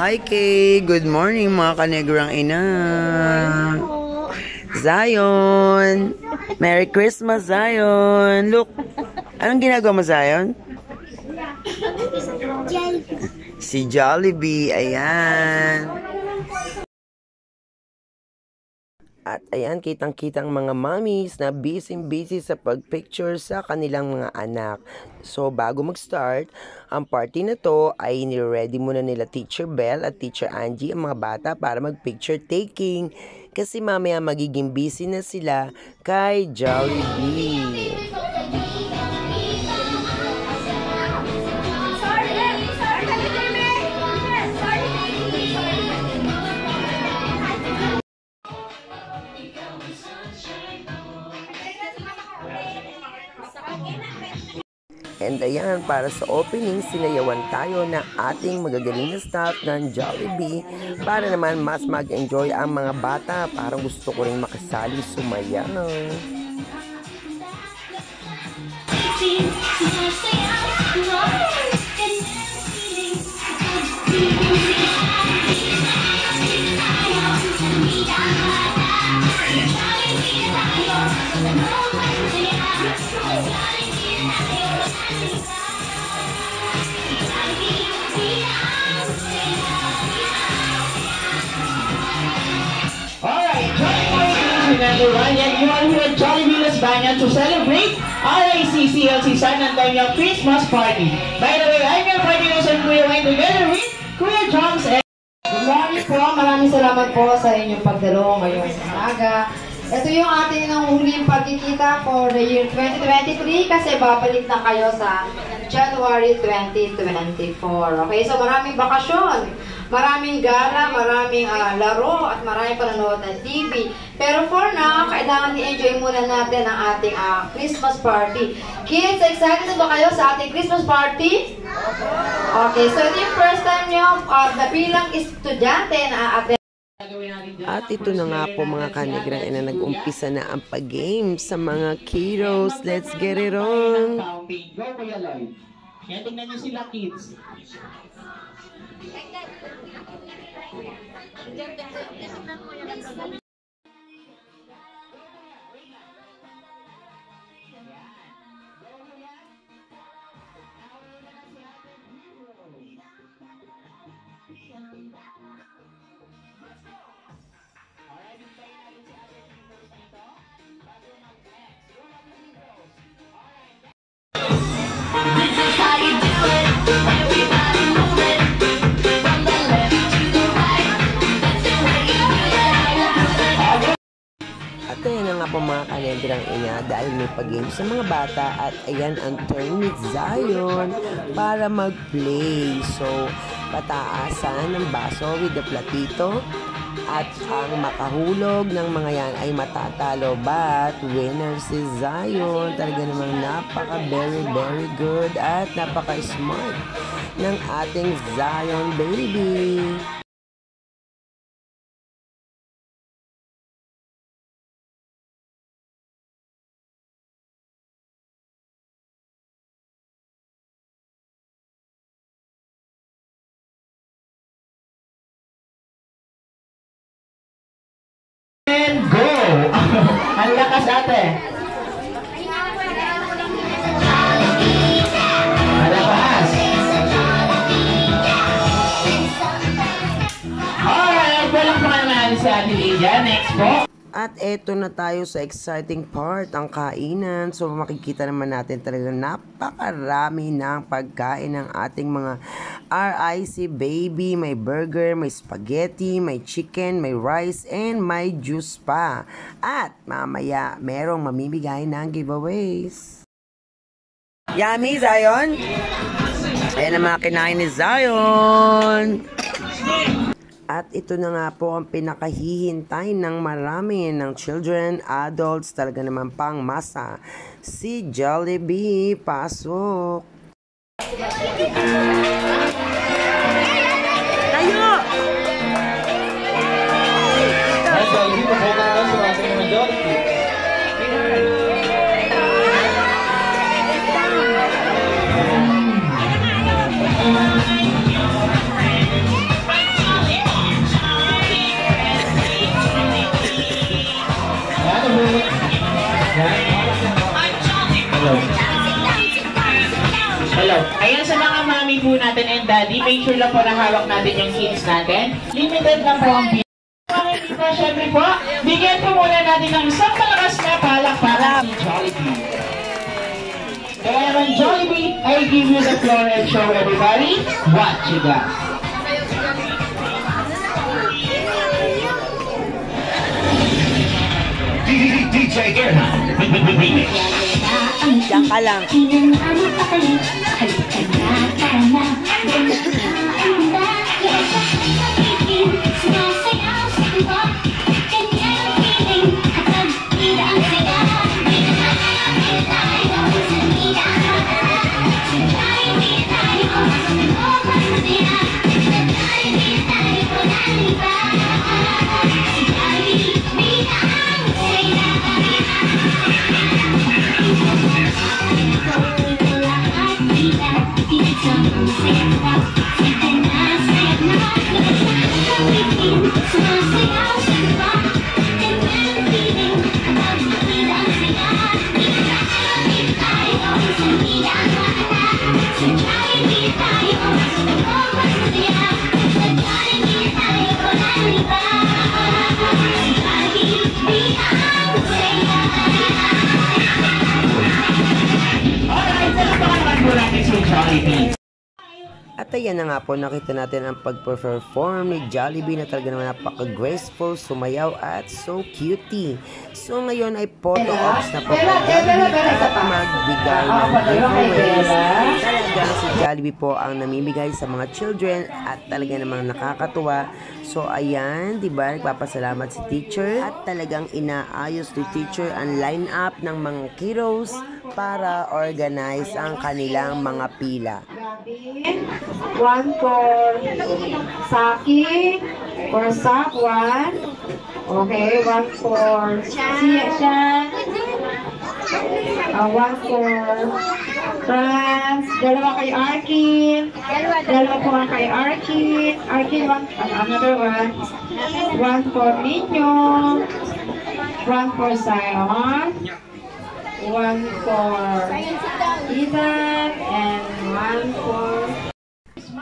Hi Kay! Good morning mga kanegrang ina! Zion! Merry Christmas, Zion! Look! Anong ginagawa mo, Zion? Si Jollibee! Ayan! At ayan, kitang-kitang mga mommies na busy-busy sa pagpicture sa kanilang mga anak. So, bago mag-start, ang party na to ay nire-ready muna nila Teacher Belle at Teacher Angie ang mga bata para mag-picture taking. Kasi mamaya magiging busy na sila kay Jollibee. And ayan, para sa opening, sinayawan tayo ng ating magagaling na staff ng Jollibee para naman mas mag-enjoy ang mga bata. Parang gusto ko rin makasali sumayaw. Number 1, and you are here at Jollibee Banyan to celebrate RICCLC San Antonio Christmas Party. By the way, I'm your party host and Kuya Wayne together with Kuya Joms. Good morning po. Maraming salamat po sa inyong pagdalo ngayong umaga. Ito yung ating huling pagkikita for the year 2023 kasi babalik na kayo sa January 2024. Okay, so maraming bakasyon, maraming gala, maraming laro, at maraming panonood ng TV. Pero for now, kailangan i-enjoy muna natin ang ating Christmas party. Kids, excited ba kayo sa ating Christmas party? Okay, so ito yung first time nyo na bilang estudyante na attend. At ito na nga po mga kanegrang ina, nag-umpisa na ang pag-game sa mga kiddos. Let's get it on! Yan, tingnan nyo sila, kids. At ayan na nga po mga kanegrang ina, dahil may pag-game sa mga bata, at ayan ang turn ni Zion para mag-play. So, pataasan ng baso with the platito, at ang makahulog ng mga yan ay matatalo. But winner si Zion. Talaga namang napaka very good at napaka smart ng ating Zion baby. And go! Ang lakas ate! Malakas! Alright, walang pangalan si Ate Lydia. Next po. At eto na tayo sa exciting part, ang kainan. So makikita naman natin talaga napakarami ng pagkain ng ating mga RIC baby. May burger, may spaghetti, may chicken, may rice, and may juice pa. At mamaya merong mamimigay ng giveaways. Yummy, Zion! Ayan ang mga kinain ni Zion! At ito na nga po ang pinakahihintay ng marami ng children, adults, talaga naman pang masa. Si Jollibee, pasok! Tayo! Hello. Hello. Ayan sa mga mami po natin and daddy, make sure lang po na hawak natin yung kids natin. Limited lang po ang video. Hindi po, syempre po, bigyan po muna natin ng isang malakas na palakpakan si Jollibee. Kaya naman Jollibee, I give you the floor and show everybody what you got. DJ Gerhard. Diyan ka lang. At ayan na nga po, nakita natin ang pag-perform ni Jollibee na talaga naman napaka-graceful, sumayaw at so cutie. So ngayon ay photo ops na po kay Jollibee at magbigay ng giveaways. Talagang si Jollibee po ang namimigay sa mga children at talaga namang nakakatuwa. So ayan, di ba, nagpapasalamat si teacher at talagang inaayos ni teacher ang line-up ng mga kiddos para organize ang kanilang mga pila. One for Saki, for Sak, one. Okay, one for Sian. One for France. Dalawa kay Arkin. Dalawa po kay Arkin. Arkin, one, another one. One for Minyo. One for Sion. One for Ethan. And one for...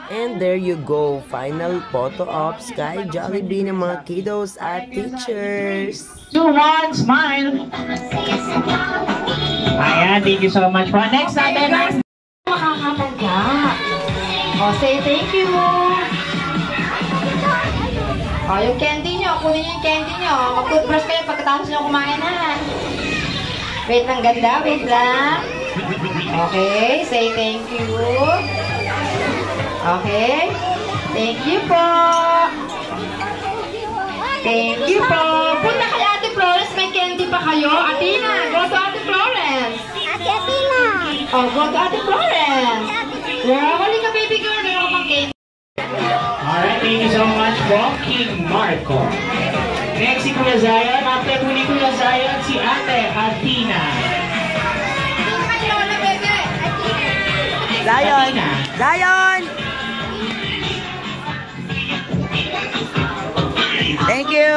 And there you go, final photo ops kay Jollibee ng mga kiddos at teachers. 2, 1, smile! Ayan, thank you so much po. Next natin, makakatanda. O, say thank you. O, yung candy nyo, kunin nyo yung candy nyo. Mag-toothbrush kayo pagkatapos nyo kumain na. Wait lang, ganda, wait lang. Okay, say thank you. Okay. Thank you po. Thank you po. Punta kay Ate Florence, may candy pa kayo. Atina, go to Ate Florence. Ate Athena! Oh, go to Ate Florence. Yeah, huli ka baby girl. Meron ka pang candy. alright, thank you so much po, King Marco. Next si Kuya Zion. After po ni Kuya Zion, si Ate Athena. Zion! Zion! Thank you!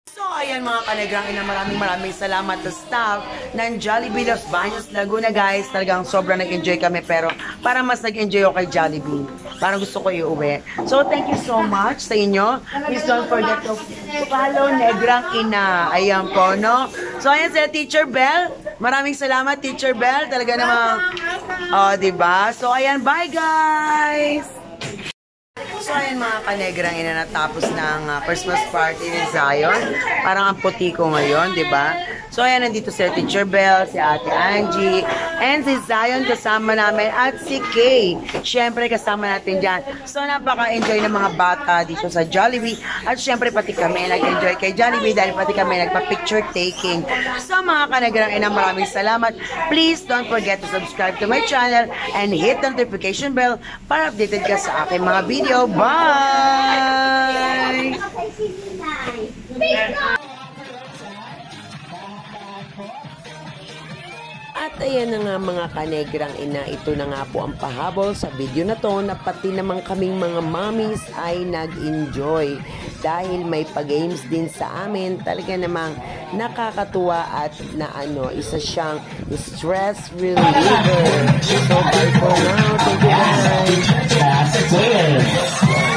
So ayan mga kanegrang ina, maraming salamat sa staff ng Jollibee Los Baños, Laguna guys. Talagang sobrang nag-enjoy kami, pero parang mas nag-enjoy ako kay Jollibee. Parang gusto ko iuwi. So thank you so much sa inyo. Please don't forget to follow Negrang Ina. Ayan po, no? So ayan si Teacher Bell. Maraming salamat Teacher Bell. Talaga namang, diba? So ayan, bye guys! So ayan mga kanegrang ina, natapos ng Christmas party ni Zion. Parang ang puti ko ngayon, di ba? So ayan, nandito si Teacher Bell, si Ate Angie, and si Zion kasama namin, at si Kay. Siyempre kasama natin dyan. So napaka-enjoy ng mga bata dito sa Jollibee. At siyempre pati kami nag-enjoy kay Jollibee dahil pati kami nagpa-picture taking. So mga kanegrang ina, maraming salamat. Please don't forget to subscribe to my channel and hit the notification bell para updated ka sa aking mga video. Bye! At ayan na nga mga kanegrang ina, ito na nga po ang pahabol sa video na to, na pati naman kaming mga mommies ay nag-enjoy. dahil may pag-games din sa amin. Talaga namang nakakatuwa at isa siyang stress reliever. So bye for now. Thank you guys. That's it.